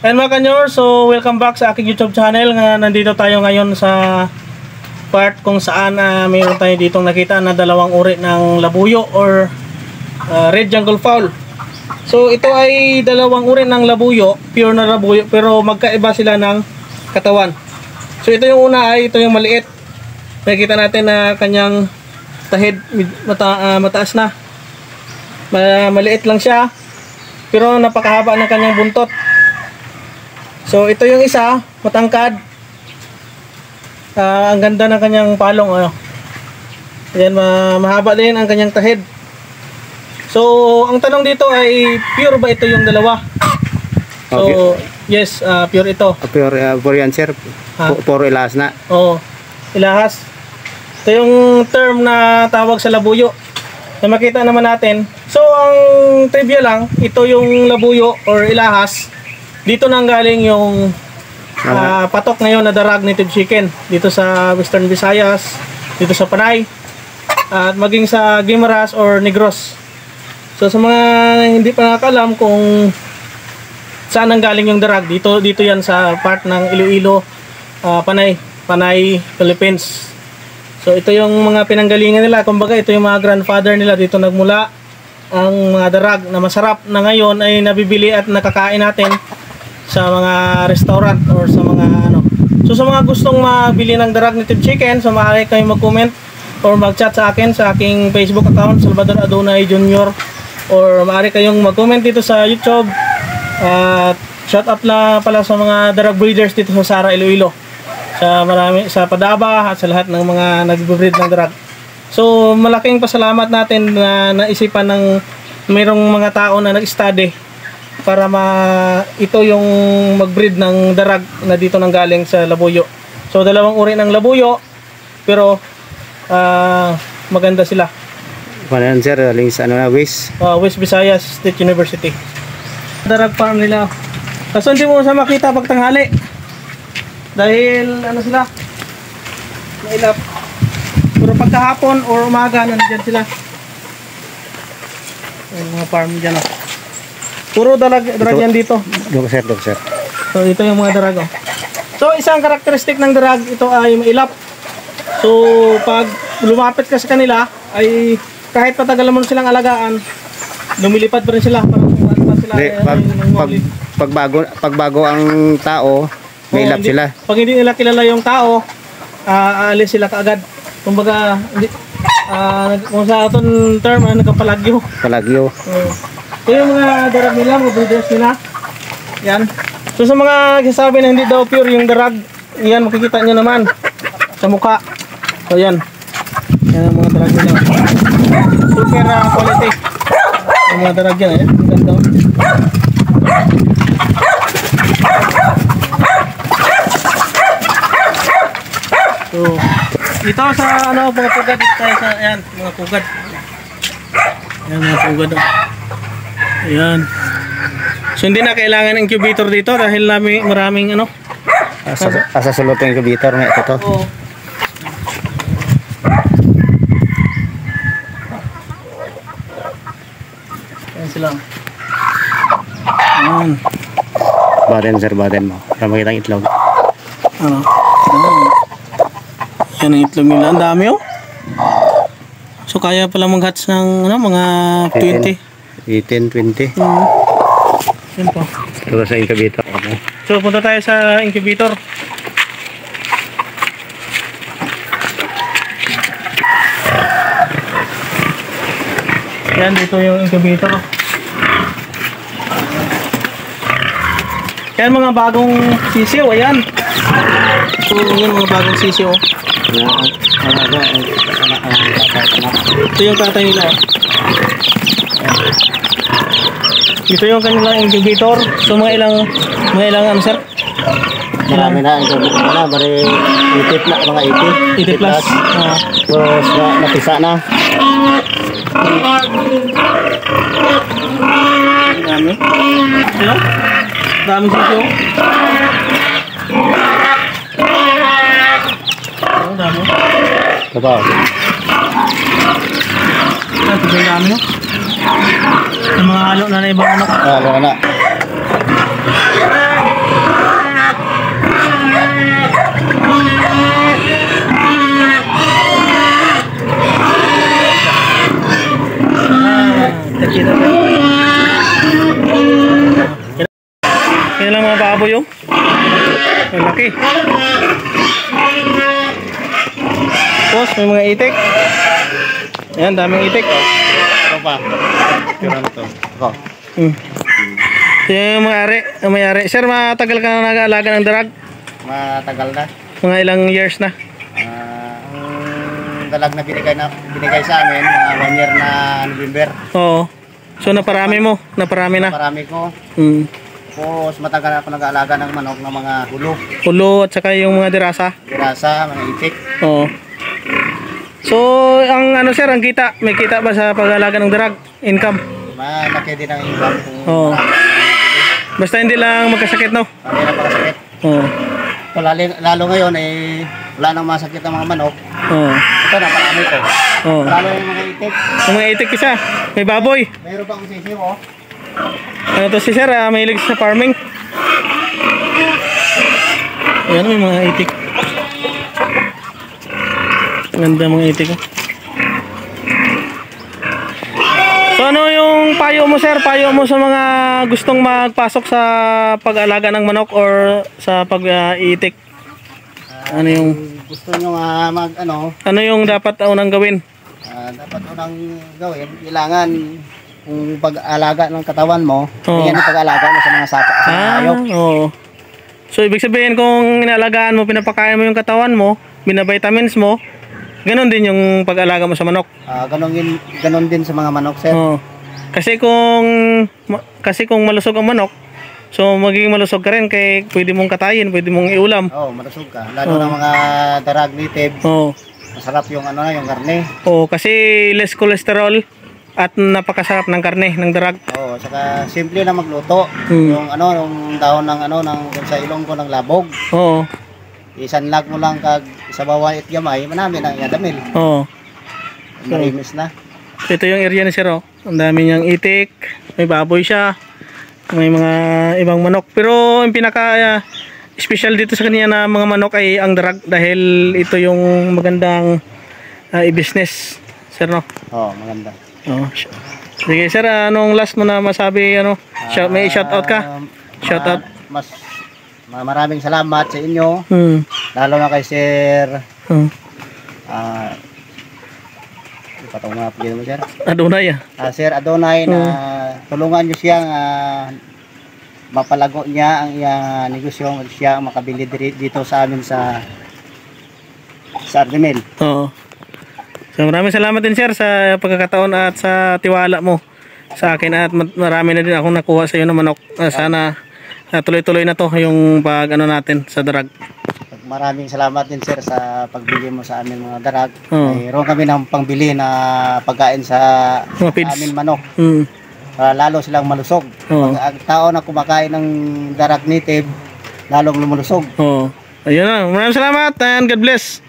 And mga kanyor, so welcome back sa aking YouTube channel. Nandito tayo ngayon sa part kung saan mayroon tayo ditong nakita na dalawang uri ng labuyo or red jungle fowl. So ito ay dalawang uri ng labuyo, pure na labuyo, pero magkaiba sila ng katawan. So ito yung una ay ito yung maliit. Nakikita natin na kanyang tahid mataas na. Maliit lang siya, pero napakahaba ng kanyang buntot. So ito yung isa, matangkad. Ang ganda ng kanyang palong, ano. Ayan, mahaba din ang kanyang tahid. So ang tanong dito ay pure ba ito yung dalawa? So yes, pure ito. Pure yan sir. Puro ilahas na. Oo, ilahas. Ito yung term na tawag sa labuyo. Na makita naman natin. So ang trivia lang, ito yung labuyo or ilahas. Dito nang galing yung patok ngayon na darag native chicken dito sa Western Visayas, dito sa Panay, at maging sa Guimaras or Negros. So sa mga hindi pa nakakalam kung saan nang galing yung darag, dito yan sa part ng Iloilo, Panay, Philippines. So ito yung mga pinanggalingan nila, kumbaga ito yung mga grandfather nila, dito nagmula ang mga darag na masarap na ngayon ay nabibili at nakakain natin sa mga restaurant or sa mga ano. So sa mga gustong mabili ng darag native chicken, so maaari kayo mag-comment or mag-chat sa akin sa aking Facebook account, Salvador Adonay Jr. Or maaari kayong mag-comment dito sa YouTube. Shout out na pala sa mga darag breeders dito sa Sara, Iloilo. Sa Padaba at sa lahat ng mga nag-breed ng darag. So malaking pasalamat natin na naisipan ng mayroong mga tao na nag-study para ito yung mag-breed ng darag na dito nang galing sa labuyo. So dalawang uri ng labuyo, pero maganda sila. Ano sir, galing sa West Visayas State University. Darag farm nila. Kaso hindi mo sa makita pag tanghali. Dahil ano sila? Mailap. Pero pagkahapon or umaga nandiyan sila. Yung mga farm dyan. Puro darag yan dito. Dok sir. So ito yung mga darag. So isang karakteristik ng darag, ito ay mailap. So pag lumapit ka sa kanila, ay kahit patagal mo silang alagaan, lumilipad pa rin sila. Pagbago ang tao, may ilap sila. Pag hindi nila kilala yung tao, aalis sila kaagad. Kumbaga, kung sa aton term, nagkapalagyo. So yung mga darag nila, mga breeders nila, yan. So sa mga sasabi na hindi daw pure yung darag, yan makikita nyo naman sa mukha. So yan, yan ang mga darag nila. Super quality yung mga darag yan, ang ganda. So ito sa ano, mga pugad dito tayo sa, yan, mga pugad. Yan mga pugad. Ayan. So hindi na kailangan incubator dito dahil maraming ano. Asa sulot yung incubator nga ito. Oo. Ayan sila. Ayan. Baden mo. Para makita ang itlog. Ano? Yan ang itlog nila. Ang dami oh. So kaya pala mag-hatch ng ano, mga 20. 18, 20. Yan po. Ito sa incubator. So punta tayo sa incubator. Yan, dito yung incubator. Yan mga bagong sisiw, ayan. So, yan mga bagong sisiw. Ito yung tatay nila. Ito yung kanilang incubator. So, mga ilang ano sir? Marami na, incubator na, bari 80 na, mga 80 80. plus. Tapos napisa na. Dami. Ano? Dami sisiw. Oh, dami. Diba? Ito yung dami no? Yung mga halo na ibang ano. Halo na. Yan lang mga baboy yung malaki. Tapos may mga itik. Ayan, daming itik. Ano pa? Ito. Ako. Yung may-ari. Sir, matagal ka na nag-aalaga ng darag? Matagal na. Mga ilang years na? Ang dalag na binigay sa amin, mga 1 year na November. Oo. So naparami mo? Naparami na? Marami ko. Tapos matagal ako nag-aalaga ng manok ng mga hulo. Hulo at saka yung mga dirasa? Dirasa, mga itik. Oo. So, ang ano sir, ang kita? May kita ba sa pag-aalaga ng darag? Income? Malaki din ang income kung Oo. Basta hindi lang magkasakit, no? marami na pagkasakit. Oo. Lalo ngayon wala nang masakit ang mga manok. Oo. Ito na, marami ko. Oo. Lalo yung mga itik. Yung mga itik isa, may baboy. Mayroon pa akong sisiw, oh. Ano to si sir, mahilig sa farming. Ayan, may mga itik. Ganda mga itik. So ano yung payo mo sir? Payo mo sa mga gustong magpasok sa pag-alaga ng manok or sa pag-iitik? Ano yung gusto nyo ano yung dapat unang gawin? dapat unang gawin, kailangan kung pag-alaga ng katawan mo, yan ang pag-alaga mo sa mga sapa, sa mga hayop. Oo. So ibig sabihin kung inalagaan mo, pinapakain mo yung katawan mo, binavitamins mo, ganon din yung pag-alaga mo sa manok. Ganon din sa mga manok, sir. Oo. Kasi kung malusog ang manok, so magiging malusog ka rin kay pwede mong katayin, pwede mong iulam. Oo, malusog ka. Lalo ng mga darag native. Oo. Masarap yung yung karne. Oo, kasi less cholesterol at napakasarap ng karne ng darag. Oo, saka simple na magluto. Yung yung dahon ng sa ilong ko ng labog. Oo. Isanlag mo lang kag isabawan it gamay, manami na yadamil. Oo. Marimis na. Ito yung area ni Sir, oh. Ang dami niyang itik, may baboy siya, may mga ibang manok. Pero yung pinaka special dito sa kanya na mga manok ay ang darag dahil ito yung magandang i-business, Sir, no? Oo, maganda. Oh. Sige Sir, anong last mo na masabi, may shout out ka? Shout out. Maraming salamat sa inyo. Lalo na kay Sir patong mga pagin mo, Sir. Adonay. Sir Adonay na tulungan niyo siya mapalago niya ang iyang negosyo, siya ang makabili dito sa amin sa Ardemil. Oo. So maraming salamat din sir sa pagkakataon at sa tiwala mo sa akin at marami na din akong nakuha sa iyo ng manok. Sana tuloy-tuloy na to yung natin sa darag. Maraming salamat din sir sa pagbili mo sa amin mga darag. Mayroon kami ng pangbili na pagkain sa amin manok. Lalo silang malusog. Pag ang tao na kumakain ng darag native, lalong lumulusog. Ayun na. Maraming salamat and God bless.